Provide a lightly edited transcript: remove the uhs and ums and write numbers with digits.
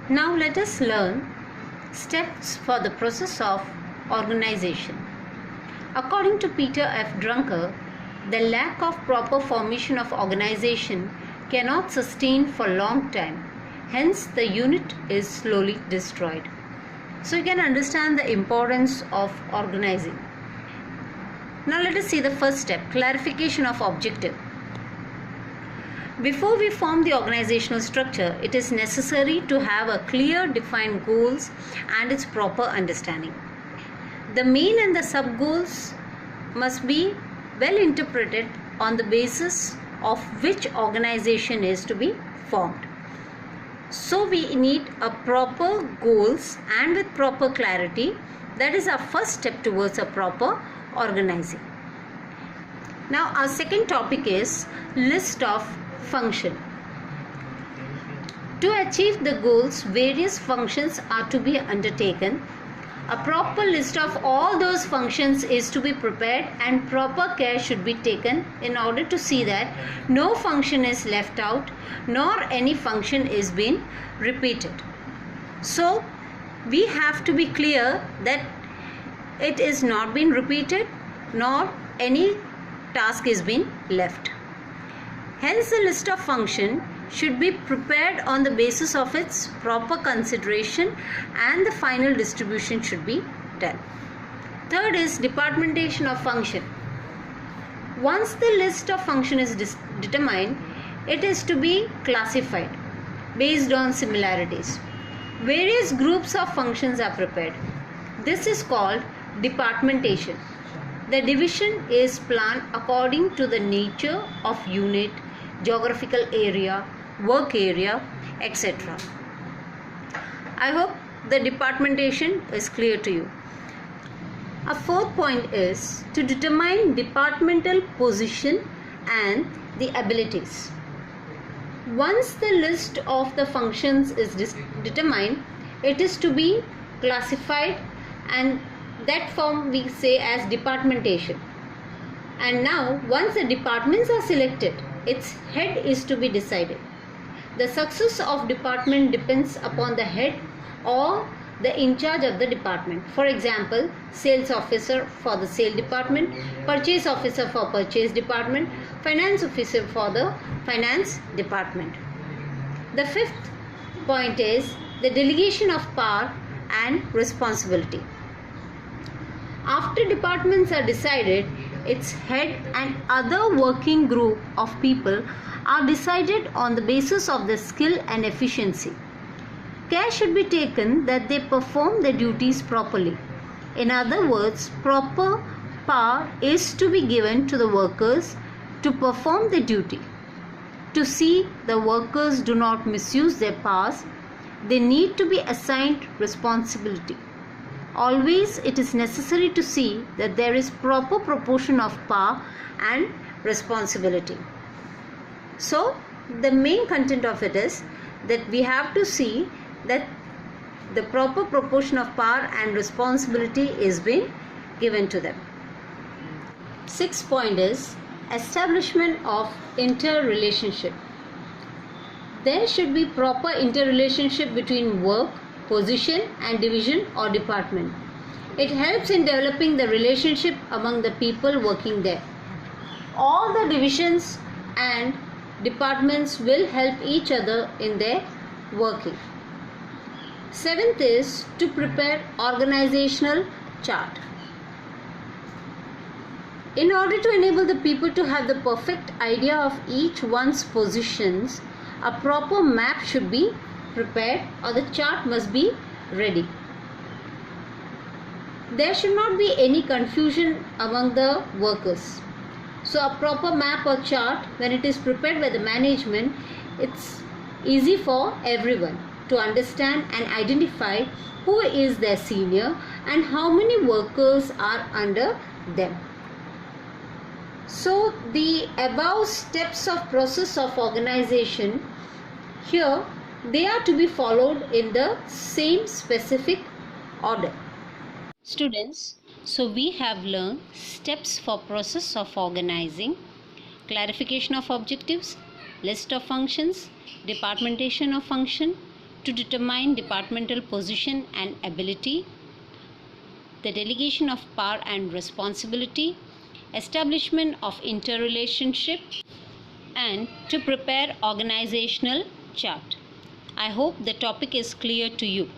Now let us learn steps for the process of organization. According to Peter F. Drucker, the lack of proper formation of organization cannot sustain for a long time. Hence, the unit is slowly destroyed. So you can understand the importance of organizing. Now let us see the first step, clarification of objective. Before we form the organizational structure, it is necessary to have a clear defined goals and its proper understanding. The main and the sub goals must be well interpreted on the basis of which organization is to be formed. So we need a proper goals and with proper clarity. That is our first step towards a proper organizing. Now our second topic is list of function. To achieve the goals, various functions are to be undertaken. A proper list of all those functions is to be prepared and proper care should be taken in order to see that no function is left out nor any function is being repeated. So we have to be clear that it is not being repeated nor any task is being left. Hence the list of function should be prepared on the basis of its proper consideration and the final distribution should be done. Third is departmentation of function. Once the list of function is determined, it is to be classified based on similarities. Various groups of functions are prepared. This is called departmentation. The division is planned according to the nature of unit, geographical area, work area, etc. I hope the departmentation is clear to you. A fourth point is to determine departmental position and the abilities. Once the list of the functions is determined, it is to be classified and that form we say as departmentation. And now once the departments are selected, its head is to be decided. The success of department depends upon the head or the in charge of the department. For example, sales officer for the sale department, purchase officer for purchase department, finance officer for the finance department. The fifth point is the delegation of power and responsibility. After departments are decided, its head and other working group of people are decided on the basis of their skill and efficiency. Care should be taken that they perform their duties properly. In other words, proper power is to be given to the workers to perform their duty. To see the workers do not misuse their powers, they need to be assigned responsibility. Always it is necessary to see that there is proper proportion of power and responsibility. So the main content of it is that we have to see that the proper proportion of power and responsibility is being given to them. Sixth point is establishment of interrelationship. There should be proper interrelationship between work, position and division or department. It helps in developing the relationship among the people working there. All the divisions and departments will help each other in their working. Seventh is to prepare organizational chart. In order to enable the people to have the perfect idea of each one's positions, a proper map should be prepared or the chart must be ready. There should not be any confusion among the workers. So a proper map or chart, when it is prepared by the management, it's easy for everyone to understand and identify who is their senior and how many workers are under them. So the above steps of process of organization, here they are to be followed in the same specific order. Students, so we have learned steps for process of organizing, clarification of objectives, list of functions, departmentation of function, to determine departmental position and ability, the delegation of power and responsibility, establishment of interrelationship, and to prepare organizational chart. I hope the topic is clear to you.